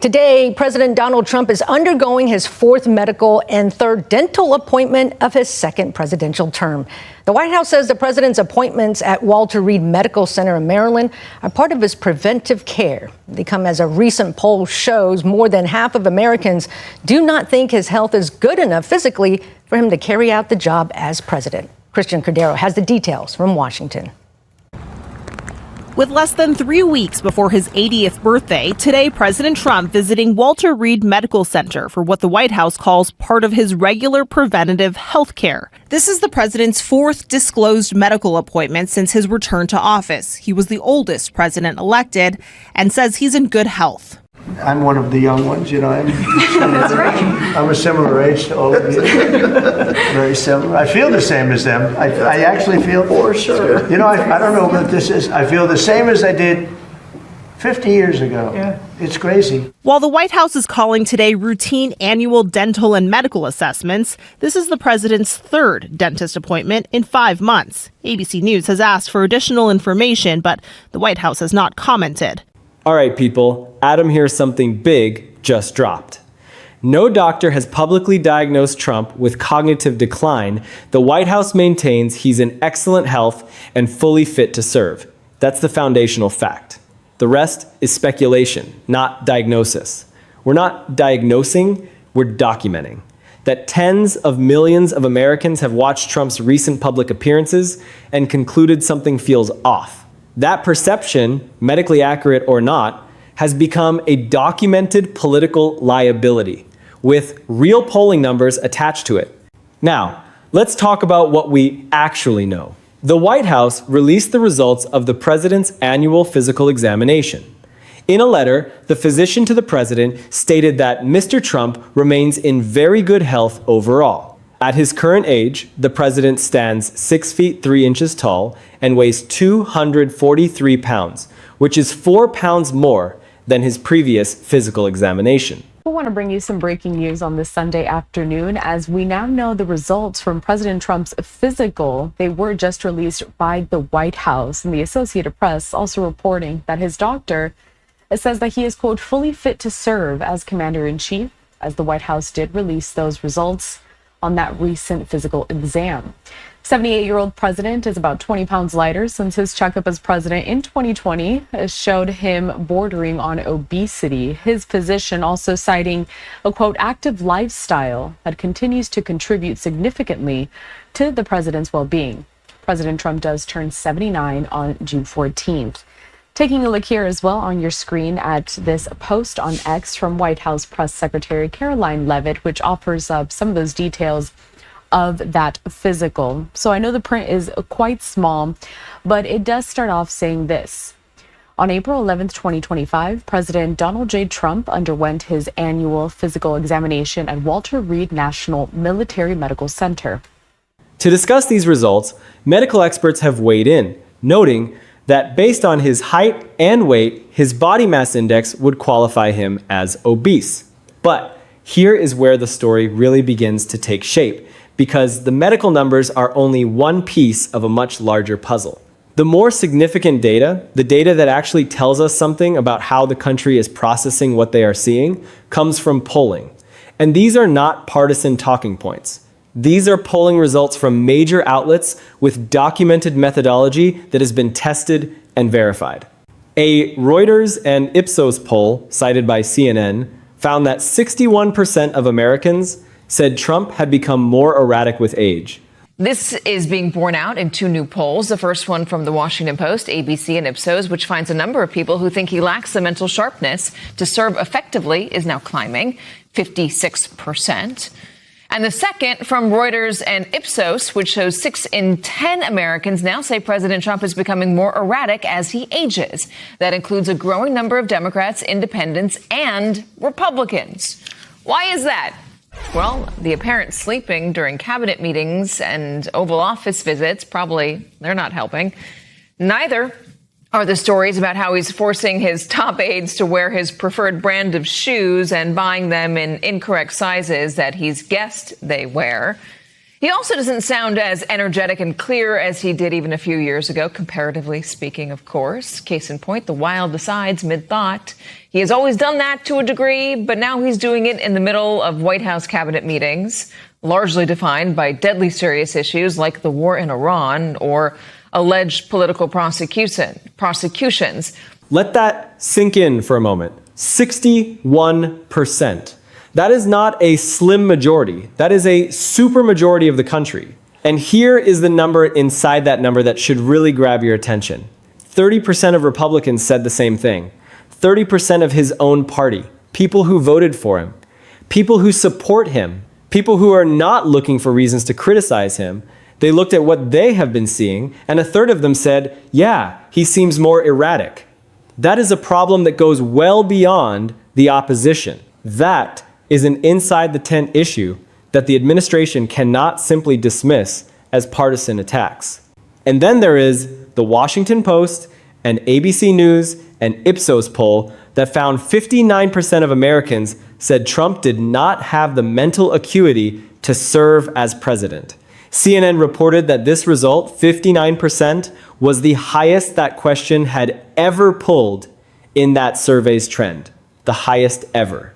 Today, President Donald Trump is undergoing his fourth medical and third dental appointment of his second presidential term. The White House says the president's appointments at Walter Reed Medical Center in Maryland are part of his preventive care. They come as a recent poll shows more than half of Americans do not think his health is good enough physically for him to carry out the job as president. Christian Cordero has the details from Washington. With less than 3 weeks before his 80th birthday, today President Trump visiting Walter Reed Medical Center for what the White House calls part of his regular preventative health care. This is the president's fourth disclosed medical appointment since his return to office. He was the oldest president elected and says he's in good health. I'm one of the young ones, you know. That's right. I'm a similar age to all of you. Very similar. I feel the same as them. I actually feel, for sure. You know, I don't know what this is. I feel the same as I did 50 years ago. Yeah. It's crazy. While the White House is calling today routine annual dental and medical assessments, this is the president's third dentist appointment in 5 months. ABC News has asked for additional information, but the White House has not commented. All right, people, Adam here's something big just dropped. No doctor has publicly diagnosed Trump with cognitive decline. The White House maintains he's in excellent health and fully fit to serve. That's the foundational fact. The rest is speculation, not diagnosis. We're not diagnosing, we're documenting. That tens of millions of Americans have watched Trump's recent public appearances and concluded something feels off. That perception, medically accurate or not, has become a documented political liability with real polling numbers attached to it. Now, let's talk about what we actually know. The White House released the results of the president's annual physical examination. In a letter, the physician to the president stated that Mr. Trump remains in very good health overall. At his current age, the president stands 6 feet 3 inches tall and weighs 243 pounds, which is 4 pounds more than his previous physical examination. We want to bring you some breaking news on this Sunday afternoon as we now know the results from President Trump's physical. They were just released by the White House, and the Associated Press also reporting that his doctor says that he is, quote, fully fit to serve as commander-in-chief, as the White House did release those results on that recent physical exam. 78-year-old president is about 20 pounds lighter since his checkup as president in 2020 showed him bordering on obesity. His physician also citing a, quote, active lifestyle that continues to contribute significantly to the president's well-being. President Trump does turn 79 on June 14th. Taking a look here as well on your screen at this post on X from White House Press Secretary Caroline Leavitt, which offers up some of those details of that physical. So I know the print is quite small, but it does start off saying this. On April 11th, 2025, President Donald J. Trump underwent his annual physical examination at Walter Reed National Military Medical Center. To discuss these results, medical experts have weighed in, noting that based on his height and weight, his body mass index would qualify him as obese. But here is where the story really begins to take shape, because the medical numbers are only one piece of a much larger puzzle. The more significant data, the data that actually tells us something about how the country is processing what they are seeing, comes from polling. And these are not partisan talking points. These are polling results from major outlets with documented methodology that has been tested and verified. A Reuters and Ipsos poll cited by CNN found that 61% of Americans said Trump had become more erratic with age. This is being borne out in two new polls. The first one from the Washington Post, ABC, and Ipsos, which finds a number of people who think he lacks the mental sharpness to serve effectively, is now climbing 56%. And the second from Reuters and Ipsos, which shows 6 in 10 Americans now say President Trump is becoming more erratic as he ages. That includes a growing number of Democrats, independents, and Republicans. Why is that? Well, the apparent sleeping during cabinet meetings and Oval Office visits, probably they're not helping. Neither are the stories about how he's forcing his top aides to wear his preferred brand of shoes and buying them in incorrect sizes that he's guessed they wear. He also doesn't sound as energetic and clear as he did even a few years ago, comparatively speaking, of course. Case in point, the wild decides mid-thought. He has always done that to a degree, but now he's doing it in the middle of White House cabinet meetings, largely defined by deadly serious issues like the war in Iran or alleged political prosecutions. Let that sink in for a moment. 61%. That is not a slim majority. That is a supermajority of the country. And here is the number inside that number that should really grab your attention. 30% of Republicans said the same thing. 30% of his own party, people who voted for him, people who support him, people who are not looking for reasons to criticize him. They looked at what they have been seeing, and a third of them said, yeah, he seems more erratic. That is a problem that goes well beyond the opposition. That is an inside-the-tent issue that the administration cannot simply dismiss as partisan attacks. And then there is the Washington Post and ABC News and Ipsos poll that found 59% of Americans said Trump did not have the mental acuity to serve as president. CNN reported that this result, 59%, was the highest that question had ever pulled in that survey's trend. The highest ever.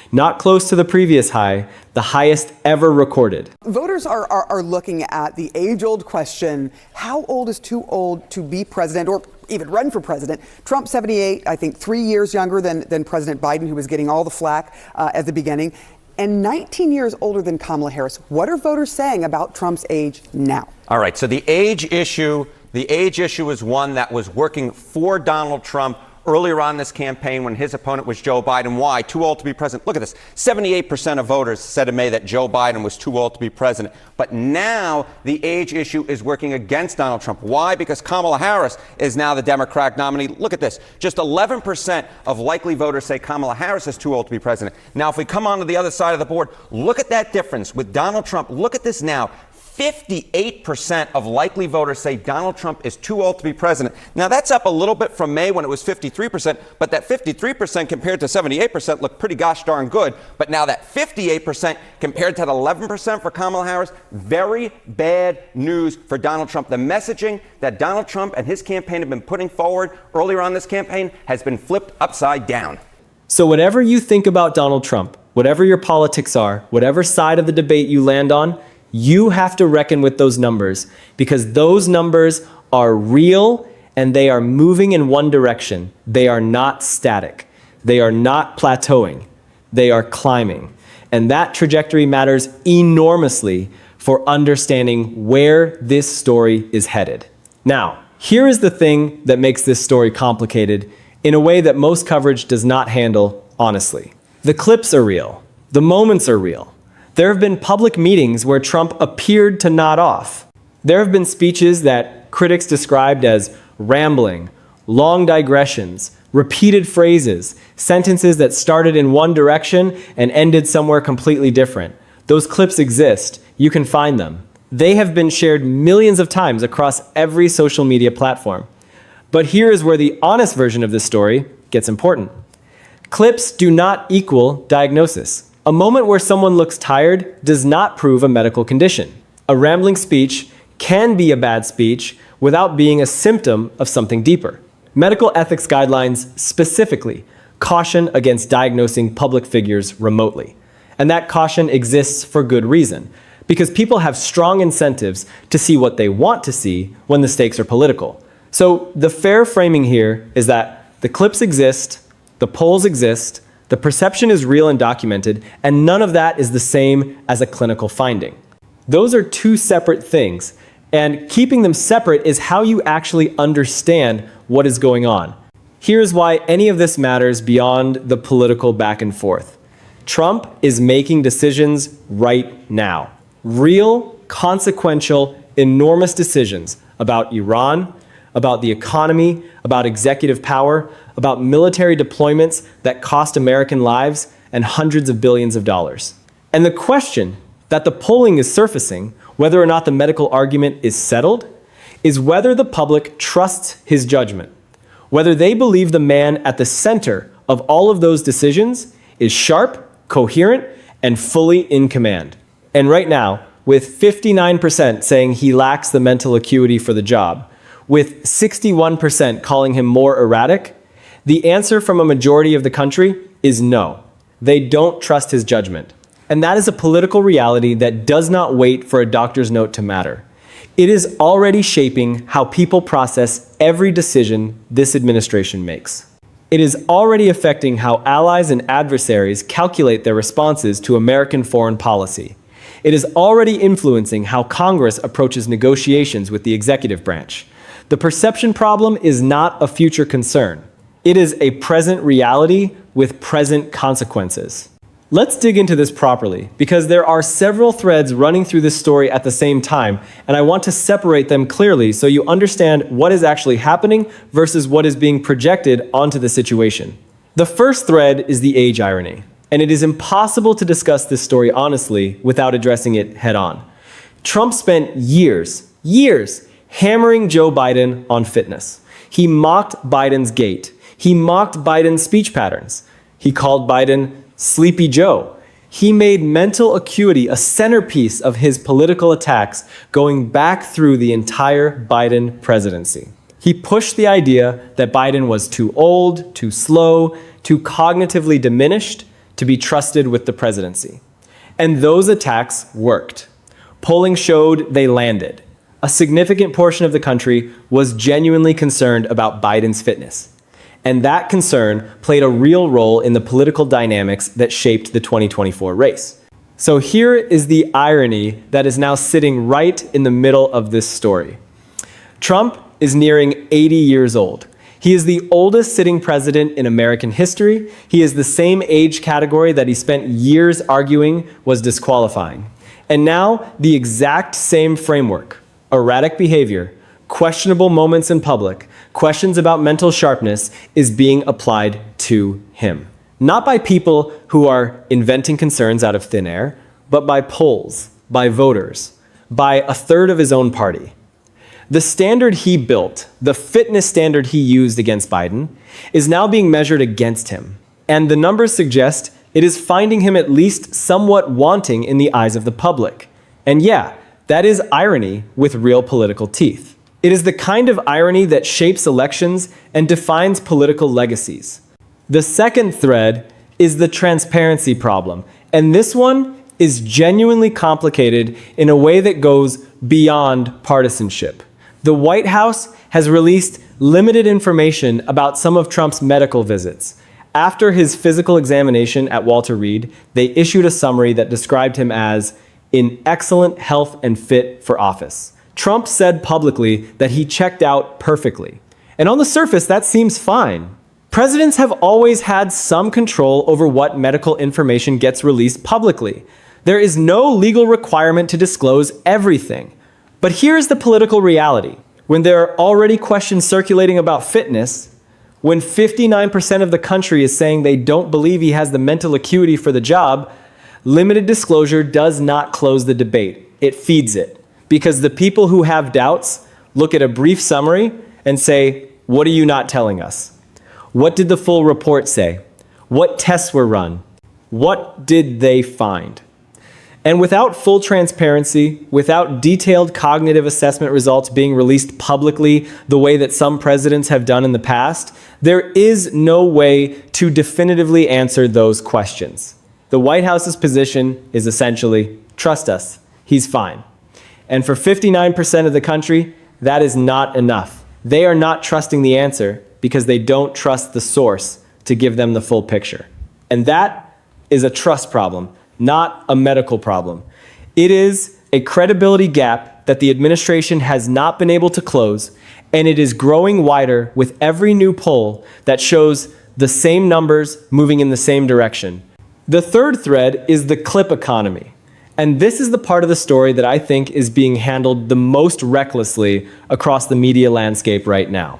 Not close to the previous high, the highest ever recorded. Voters are looking at the age-old question, how old is too old to be president or even run for president? Trump, 78, I think 3 years younger than President Biden, who was getting all the flack at the beginning, and 19 years older than Kamala Harris. What are voters saying about Trump's age now? All right, so the age issue is one that was working for Donald Trump earlier on in this campaign when his opponent was Joe Biden. Why? Too old to be president. Look at this. 78% of voters said in May that Joe Biden was too old to be president. But now the age issue is working against Donald Trump. Why? Because Kamala Harris is now the Democratic nominee. Look at this. Just 11% of likely voters say Kamala Harris is too old to be president. Now, if we come on to the other side of the board, look at that difference with Donald Trump. Look at this now. 58% of likely voters say Donald Trump is too old to be president. Now, that's up a little bit from May when it was 53%, but that 53% compared to 78% looked pretty gosh darn good. But now that 58% compared to that 11% for Kamala Harris, very bad news for Donald Trump. The messaging that Donald Trump and his campaign have been putting forward earlier on this campaign has been flipped upside down. So whatever you think about Donald Trump, whatever your politics are, whatever side of the debate you land on, you have to reckon with those numbers because those numbers are real and they are moving in one direction. They are not static. They are not plateauing. They are climbing. And that trajectory matters enormously for understanding where this story is headed. Now, here is the thing that makes this story complicated in a way that most coverage does not handle honestly. The clips are real. The moments are real. There have been public meetings where Trump appeared to nod off. There have been speeches that critics described as rambling, long digressions, repeated phrases, sentences that started in one direction and ended somewhere completely different. Those clips exist. You can find them. They have been shared millions of times across every social media platform. But here is where the honest version of this story gets important. Clips do not equal diagnosis. A moment where someone looks tired does not prove a medical condition. A rambling speech can be a bad speech without being a symptom of something deeper. Medical ethics guidelines specifically caution against diagnosing public figures remotely. And that caution exists for good reason, because people have strong incentives to see what they want to see when the stakes are political. So the fair framing here is that the clips exist, the polls exist, the perception is real and documented, and none of that is the same as a clinical finding. Those are two separate things, and keeping them separate is how you actually understand what is going on. Here's why any of this matters beyond the political back and forth. Trump is making decisions right now. Real, consequential, enormous decisions about Iran, about the economy, about executive power, about military deployments that cost American lives and hundreds of billions of dollars. And the question that the polling is surfacing, whether or not the medical argument is settled, is whether the public trusts his judgment, whether they believe the man at the center of all of those decisions is sharp, coherent, and fully in command. And right now, with 59% saying he lacks the mental acuity for the job, with 61% calling him more erratic, the answer from a majority of the country is no. They don't trust his judgment. And that is a political reality that does not wait for a doctor's note to matter. It is already shaping how people process every decision this administration makes. It is already affecting how allies and adversaries calculate their responses to American foreign policy. It is already influencing how Congress approaches negotiations with the executive branch. The perception problem is not a future concern. It is a present reality with present consequences. Let's dig into this properly, because there are several threads running through this story at the same time, and I want to separate them clearly so you understand what is actually happening versus what is being projected onto the situation. The first thread is the age irony, and it is impossible to discuss this story honestly without addressing it head on. Trump spent years hammering Joe Biden on fitness. He mocked Biden's gait. He mocked Biden's speech patterns. He called Biden Sleepy Joe. He made mental acuity a centerpiece of his political attacks going back through the entire Biden presidency. He pushed the idea that Biden was too old, too slow, too cognitively diminished to be trusted with the presidency. And those attacks worked. Polling showed they landed. A significant portion of the country was genuinely concerned about Biden's fitness. And that concern played a real role in the political dynamics that shaped the 2024 race. So here is the irony that is now sitting right in the middle of this story. Trump is nearing 80 years old. He is the oldest sitting president in American history. He is the same age category that he spent years arguing was disqualifying. And now the exact same framework, erratic behavior, questionable moments in public, questions about mental sharpness is being applied to him. Not by people who are inventing concerns out of thin air, but by polls, by voters, by a third of his own party. The standard he built, the fitness standard he used against Biden, is now being measured against him. And the numbers suggest it is finding him at least somewhat wanting in the eyes of the public. And yeah, that is irony with real political teeth. It is the kind of irony that shapes elections and defines political legacies. The second thread is the transparency problem, and this one is genuinely complicated in a way that goes beyond partisanship. The White House has released limited information about some of Trump's medical visits. After his physical examination at Walter Reed, they issued a summary that described him as in excellent health and fit for office. Trump said publicly that he checked out perfectly. And on the surface, that seems fine. Presidents have always had some control over what medical information gets released publicly. There is no legal requirement to disclose everything. But here's the political reality. When there are already questions circulating about fitness, when 59% of the country is saying they don't believe he has the mental acuity for the job, limited disclosure does not close the debate. It feeds it. Because the people who have doubts look at a brief summary and say, what are you not telling us? What did the full report say? What tests were run? What did they find? And without full transparency, without detailed cognitive assessment results being released publicly the way that some presidents have done in the past, there is no way to definitively answer those questions. The White House's position is essentially, trust us, he's fine. And for 59% of the country, that is not enough. They are not trusting the answer because they don't trust the source to give them the full picture. And that is a trust problem, not a medical problem. It is a credibility gap that the administration has not been able to close, and it is growing wider with every new poll that shows the same numbers moving in the same direction. The third thread is the clip economy. And this is the part of the story that I think is being handled the most recklessly across the media landscape right now.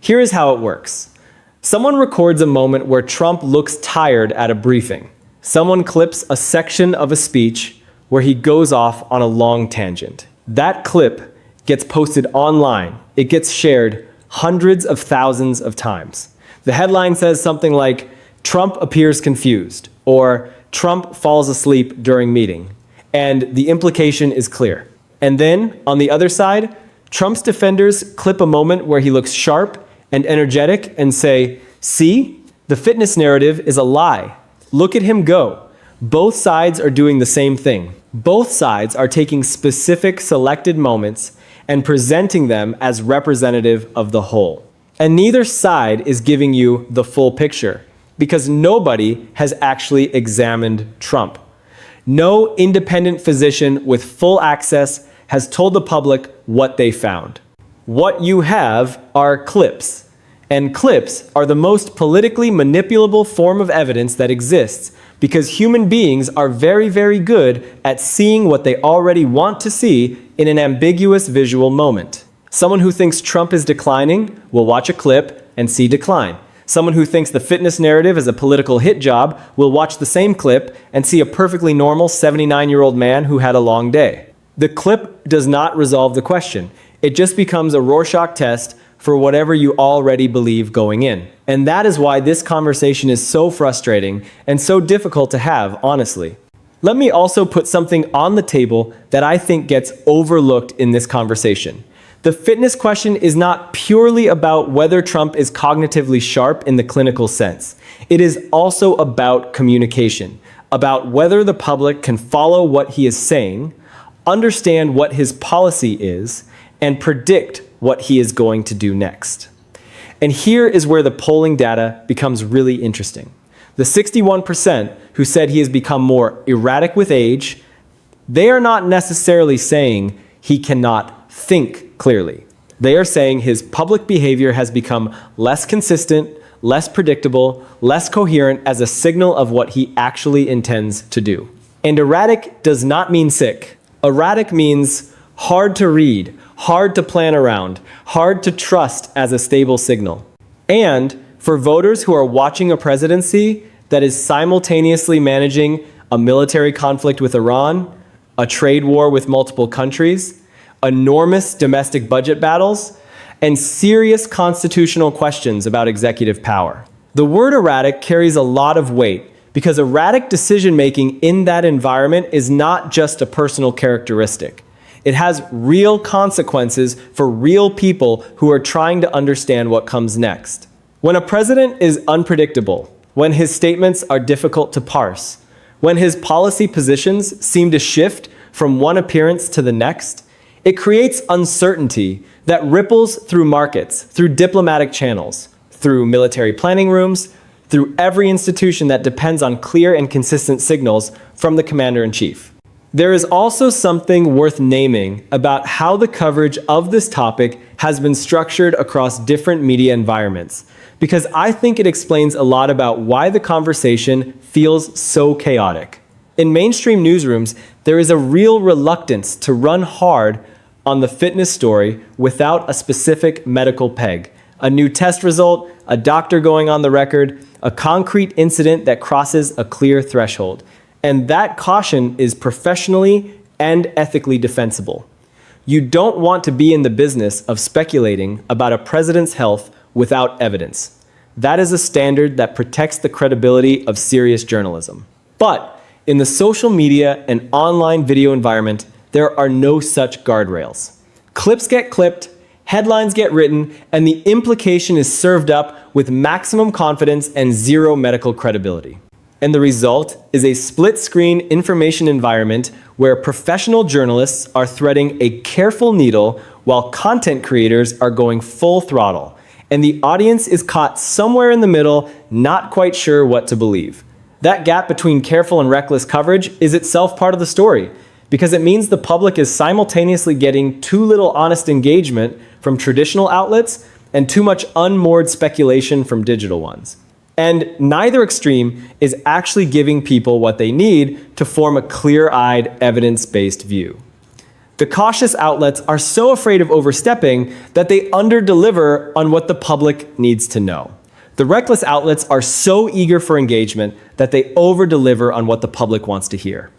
Here is how it works. Someone records a moment where Trump looks tired at a briefing. Someone clips a section of a speech where he goes off on a long tangent. That clip gets posted online. It gets shared hundreds of thousands of times. The headline says something like, Trump appears confused, or Trump falls asleep during meeting. and the implication is clear. And then, on the other side, Trump's defenders clip a moment where he looks sharp and energetic and say, "See, the fitness narrative is a lie. Look at him go." Both sides are doing the same thing. Both sides are taking specific selected moments and presenting them as representative of the whole. And neither side is giving you the full picture, because nobody has actually examined Trump. No independent physician with full access has told the public what they found. What you have are clips, and clips are the most politically manipulable form of evidence that exists, because human beings are very, very good at seeing what they already want to see in an ambiguous visual moment. Someone who thinks Trump is declining will watch a clip and see decline. Someone who thinks the fitness narrative is a political hit job will watch the same clip and see a perfectly normal 79-year-old man who had a long day. The clip does not resolve the question. It just becomes a Rorschach test for whatever you already believe going in. And that is why this conversation is so frustrating and so difficult to have, honestly. Let me also put something on the table that I think gets overlooked in this conversation. The fitness question is not purely about whether Trump is cognitively sharp in the clinical sense. It is also about communication, about whether the public can follow what he is saying, understand what his policy is, and predict what he is going to do next. And here is where the polling data becomes really interesting. The 61% who said he has become more erratic with age, they are not necessarily saying he cannot think clearly. They are saying his public behavior has become less consistent, less predictable, less coherent as a signal of what he actually intends to do. And erratic does not mean sick. Erratic means hard to read, hard to plan around, hard to trust as a stable signal. And for voters who are watching a presidency that is simultaneously managing a military conflict with Iran, a trade war with multiple countries, enormous domestic budget battles, and serious constitutional questions about executive power. The word erratic carries a lot of weight because erratic decision-making in that environment is not just a personal characteristic. It has real consequences for real people who are trying to understand what comes next. When a president is unpredictable, when his statements are difficult to parse, when his policy positions seem to shift from one appearance to the next, it creates uncertainty that ripples through markets, through diplomatic channels, through military planning rooms, through every institution that depends on clear and consistent signals from the commander-in-chief. There is also something worth naming about how the coverage of this topic has been structured across different media environments, because I think it explains a lot about why the conversation feels so chaotic. In mainstream newsrooms, there is a real reluctance to run hard on the fitness story without a specific medical peg, a new test result, a doctor going on the record, a concrete incident that crosses a clear threshold. And that caution is professionally and ethically defensible. You don't want to be in the business of speculating about a president's health without evidence. That is a standard that protects the credibility of serious journalism. But in the social media and online video environment, there are no such guardrails. Clips get clipped, headlines get written, and the implication is served up with maximum confidence and zero medical credibility. And the result is a split-screen information environment where professional journalists are threading a careful needle while content creators are going full throttle. And the audience is caught somewhere in the middle, not quite sure what to believe. That gap between careful and reckless coverage is itself part of the story, because it means the public is simultaneously getting too little honest engagement from traditional outlets and too much unmoored speculation from digital ones. And neither extreme is actually giving people what they need to form a clear-eyed, evidence-based view. The cautious outlets are so afraid of overstepping that they under-deliver on what the public needs to know. The reckless outlets are so eager for engagement that they over-deliver on what the public wants to hear.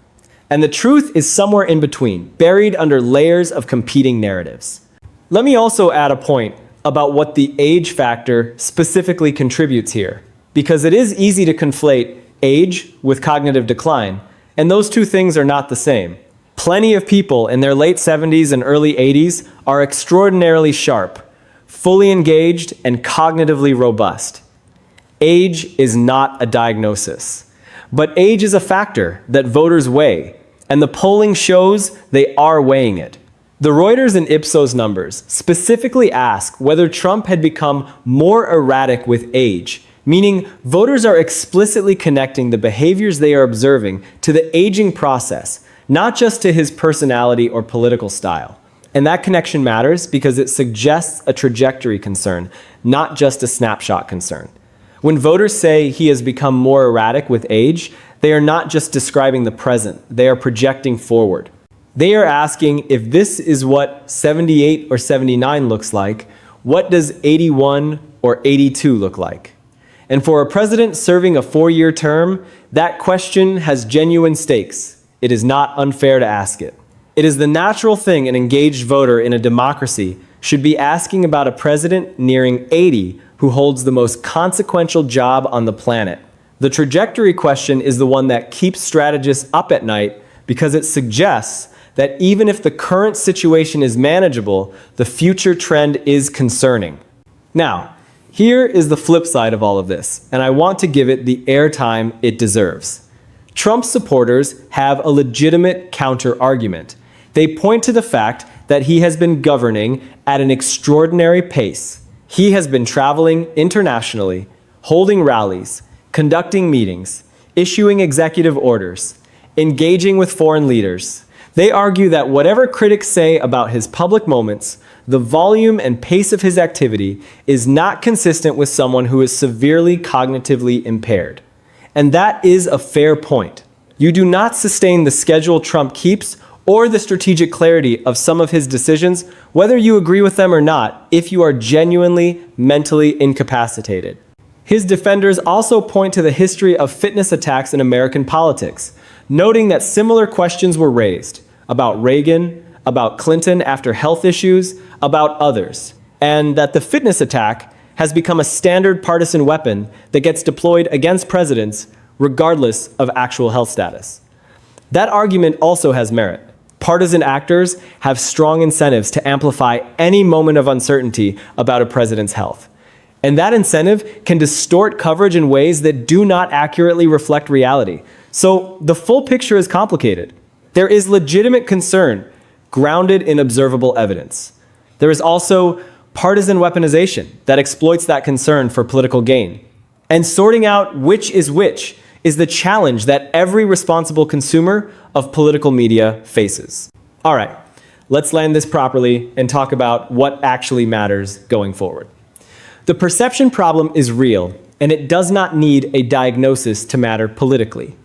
And the truth is somewhere in between, buried under layers of competing narratives. Let me also add a point about what the age factor specifically contributes here, because it is easy to conflate age with cognitive decline, And those two things are not the same. Plenty of people in their late 70s and early 80s are extraordinarily sharp, fully engaged, and cognitively robust. Age is not a diagnosis, but age is a factor that voters weigh, and the polling shows they are weighing it. The Reuters and Ipsos numbers specifically ask whether Trump had become more erratic with age, meaning voters are explicitly connecting the behaviors they are observing to the aging process, not just to his personality or political style. And that connection matters because it suggests a trajectory concern, not just a snapshot concern. When voters say he has become more erratic with age, they are not just describing the present, they are projecting forward. They are asking, if this is what 78 or 79 looks like, what does 81 or 82 look like? And for a president serving a 4-year term, that question has genuine stakes. It is not unfair to ask it. It is the natural thing an engaged voter in a democracy should be asking about a president nearing 80 who holds the most consequential job on the planet. The trajectory question is the one that keeps strategists up at night because it suggests that even if the current situation is manageable, the future trend is concerning. Now, here is the flip side of all of this, and I want to give it the airtime it deserves. Trump's supporters have a legitimate counter-argument. They point to the fact that he has been governing at an extraordinary pace. He has been traveling internationally, holding rallies, conducting meetings, issuing executive orders, engaging with foreign leaders. They argue that whatever critics say about his public moments, the volume and pace of his activity is not consistent with someone who is severely cognitively impaired. And that is a fair point. You do not sustain the schedule Trump keeps or the strategic clarity of some of his decisions, whether you agree with them or not, if you are genuinely mentally incapacitated. His defenders also point to the history of fitness attacks in American politics, noting that similar questions were raised about Reagan, about Clinton after health issues, about others, and that the fitness attack has become a standard partisan weapon that gets deployed against presidents regardless of actual health status. That argument also has merit. Partisan actors have strong incentives to amplify any moment of uncertainty about a president's health. And that incentive can distort coverage in ways that do not accurately reflect reality. So the full picture is complicated. There is legitimate concern grounded in observable evidence. There is also partisan weaponization that exploits that concern for political gain. And sorting out which is the challenge that every responsible consumer of political media faces. All right, let's land this properly and talk about what actually matters going forward. The perception problem is real, and it does not need a diagnosis to matter politically.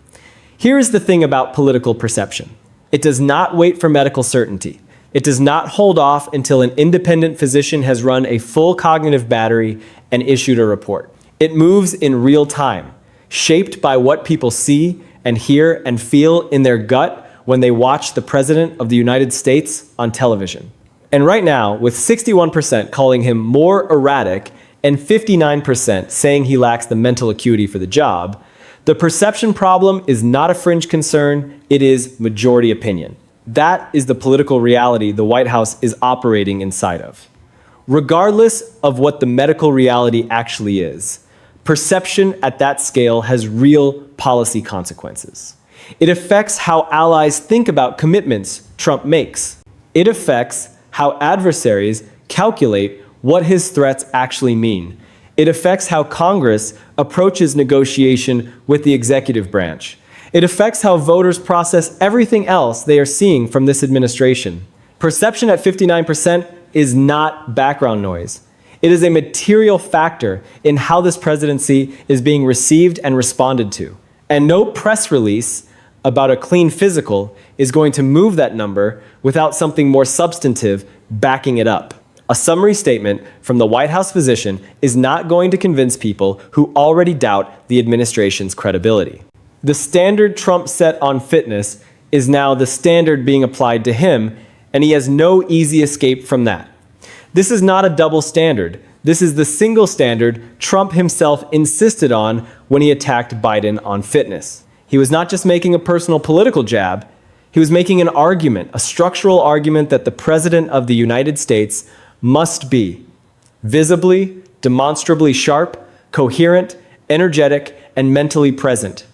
Here is the thing about political perception. It does not wait for medical certainty. It does not hold off until an independent physician has run a full cognitive battery and issued a report. It moves in real time, shaped by what people see and hear and feel in their gut when they watch the President of the United States on television. And right now, with 61% calling him more erratic and 59% saying he lacks the mental acuity for the job, the perception problem is not a fringe concern, it is majority opinion. That is the political reality the White House is operating inside of. Regardless of what the medical reality actually is, perception at that scale has real policy consequences. It affects how allies think about commitments Trump makes. It affects how adversaries calculate what his threats actually mean. It affects how Congress approaches negotiation with the executive branch. It affects how voters process everything else they are seeing from this administration. Perception at 59% is not background noise. It is a material factor in how this presidency is being received and responded to. And no press release about a clean physical is going to move that number without something more substantive backing it up. A summary statement from the White House physician is not going to convince people who already doubt the administration's credibility. The standard Trump set on fitness is now the standard being applied to him, and he has no easy escape from that. This is not a double standard. This is the single standard Trump himself insisted on when he attacked Biden on fitness. He He was not just making a personal political jab, he was making an argument, a structural argument that the President of the United States must be visibly, demonstrably sharp, coherent, energetic, and mentally present.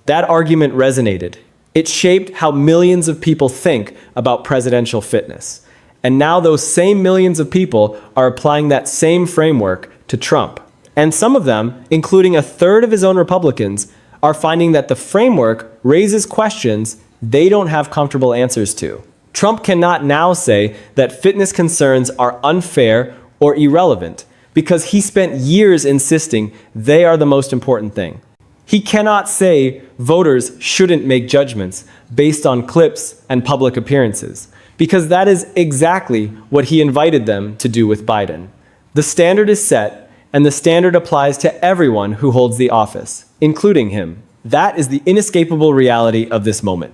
That argument resonated. It shaped how millions of people think about presidential fitness. And now those same millions of people are applying that same framework to Trump. And some of them, including a third of his own Republicans, are finding that the framework raises questions they don't have comfortable answers to. Trump cannot now say that fitness concerns are unfair or irrelevant because he spent years insisting they are the most important thing. He cannot say voters shouldn't make judgments based on clips and public appearances, because that is exactly what he invited them to do with Biden. The standard is set, and the standard applies to everyone who holds the office, including him. That is the inescapable reality of this moment.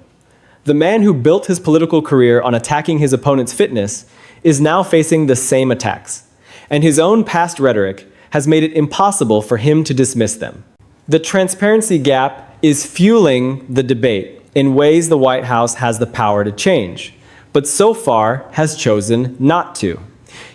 The man who built his political career on attacking his opponent's fitness is now facing the same attacks, and his own past rhetoric has made it impossible for him to dismiss them. The transparency gap is fueling the debate in ways the White House has the power to change, but so far has chosen not to.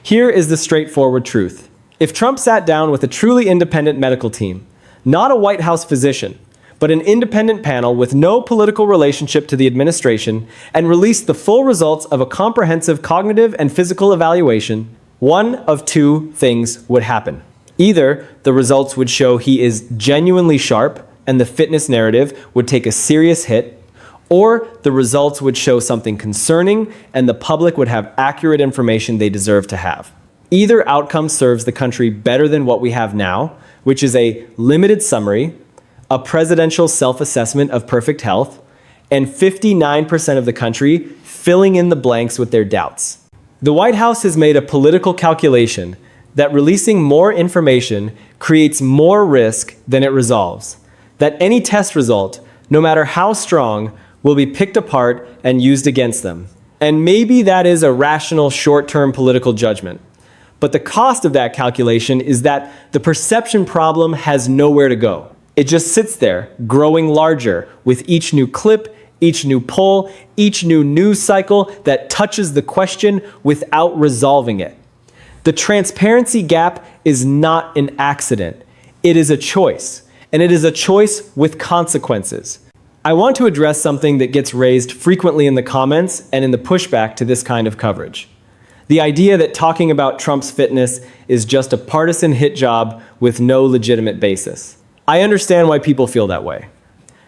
Here is the straightforward truth. If Trump sat down with a truly independent medical team, not a White House physician, but an independent panel with no political relationship to the administration, and released the full results of a comprehensive cognitive and physical evaluation, one of two things would happen. Either the results would show he is genuinely sharp and the fitness narrative would take a serious hit, or the results would show something concerning and the public would have accurate information they deserve to have. Either outcome serves the country better than what we have now, which is a limited summary, a presidential self-assessment of perfect health, and 59% of the country filling in the blanks with their doubts. The White House has made a political calculation that releasing more information creates more risk than it resolves, that any test result, no matter how strong, will be picked apart and used against them. And maybe that is a rational short-term political judgment. But the cost of that calculation is that the perception problem has nowhere to go. It just sits there, growing larger with each new clip, each new poll, each new news cycle that touches the question without resolving it. The transparency gap is not an accident. It is a choice, and it is a choice with consequences. I want to address something that gets raised frequently in the comments and in the pushback to this kind of coverage. The idea that talking about Trump's fitness is just a partisan hit job with no legitimate basis. I understand why people feel that way.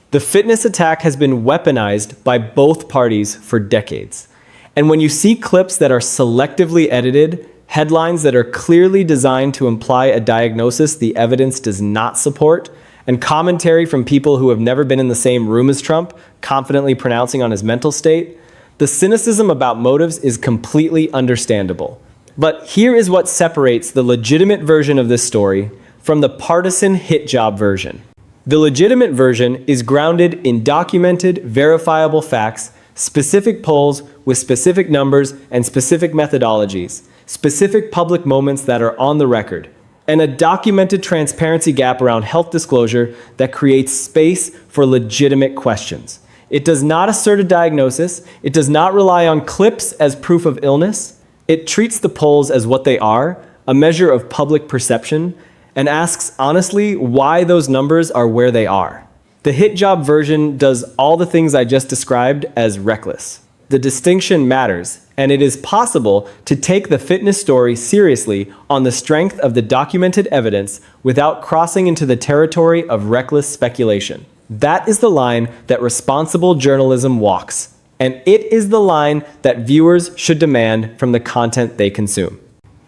The fitness attack has been weaponized by both parties for decades. And when you see clips that are selectively edited, headlines that are clearly designed to imply a diagnosis the evidence does not support, and commentary from people who have never been in the same room as Trump, confidently pronouncing on his mental state, the cynicism about motives is completely understandable. But here is what separates the legitimate version of this story from the partisan hit job version. The legitimate version is grounded in documented, verifiable facts, specific polls with specific numbers and specific methodologies, specific public moments that are on the record, and a documented transparency gap around health disclosure that creates space for legitimate questions. It does not assert a diagnosis. It does not rely on clips as proof of illness. It treats the polls as what they are, a measure of public perception, and asks honestly why those numbers are where they are. The hit job version does all the things I just described as reckless. The distinction matters, and it is possible to take the fitness story seriously on the strength of the documented evidence without crossing into the territory of reckless speculation. That is the line that responsible journalism walks, and it is the line that viewers should demand from the content they consume.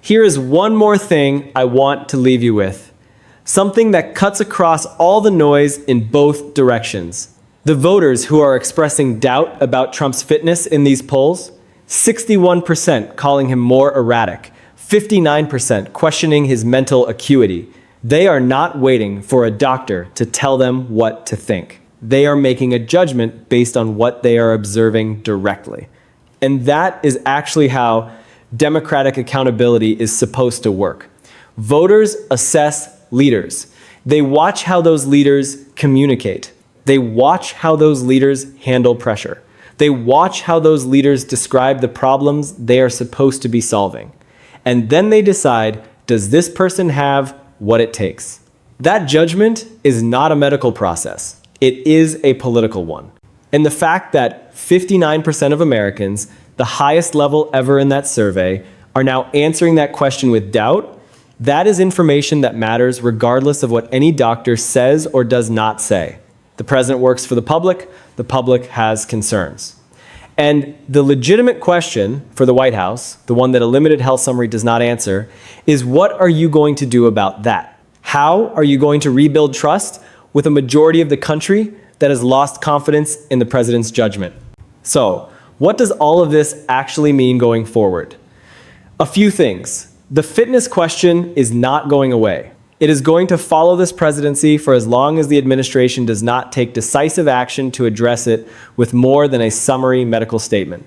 Here is one more thing I want to leave you with, something that cuts across all the noise in both directions. The voters who are expressing doubt about Trump's fitness in these polls, 61% calling him more erratic, 59% questioning his mental acuity. They are not waiting for a doctor to tell them what to think. They are making a judgment based on what they are observing directly. And that is actually how democratic accountability is supposed to work. Voters assess leaders. They watch how those leaders communicate. They watch how those leaders handle pressure. They watch how those leaders describe the problems they are supposed to be solving. And then they decide, does this person have what it takes? That judgment is not a medical process. It is a political one. And the fact that 59% of Americans, the highest level ever in that survey, are now answering that question with doubt, that is information that matters regardless of what any doctor says or does not say. The president works for the public has concerns. And the legitimate question for the White House, the one that a limited health summary does not answer, is what are you going to do about that? How are you going to rebuild trust with a majority of the country that has lost confidence in the president's judgment? So, what does all of this actually mean going forward? A few things. The fitness question is not going away. It is going to follow this presidency for as long as the administration does not take decisive action to address it with more than a summary medical statement.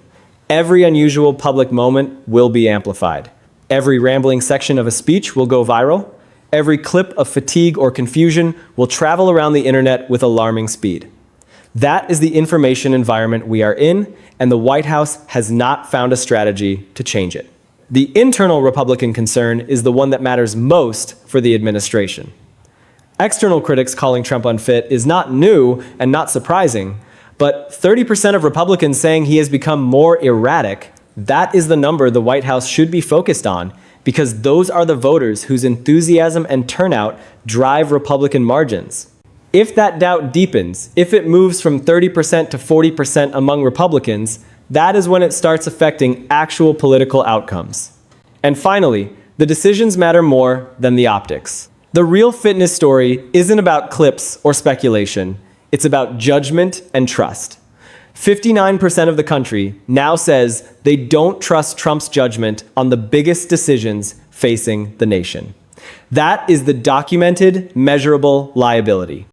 Every unusual public moment will be amplified. Every rambling section of a speech will go viral. Every clip of fatigue or confusion will travel around the internet with alarming speed. That is the information environment we are in, and the White House has not found a strategy to change it. The internal Republican concern is the one that matters most for the administration. External critics calling Trump unfit is not new and not surprising, but 30% of Republicans saying he has become more erratic, that is the number the White House should be focused on, because those are the voters whose enthusiasm and turnout drive Republican margins. If that doubt deepens, if it moves from 30% to 40% among Republicans, that is when it starts affecting actual political outcomes. And finally, the decisions matter more than the optics. The real fitness story isn't about clips or speculation. It's about judgment and trust. 59% of the country now says they don't trust Trump's judgment on the biggest decisions facing the nation. That is the documented, measurable liability.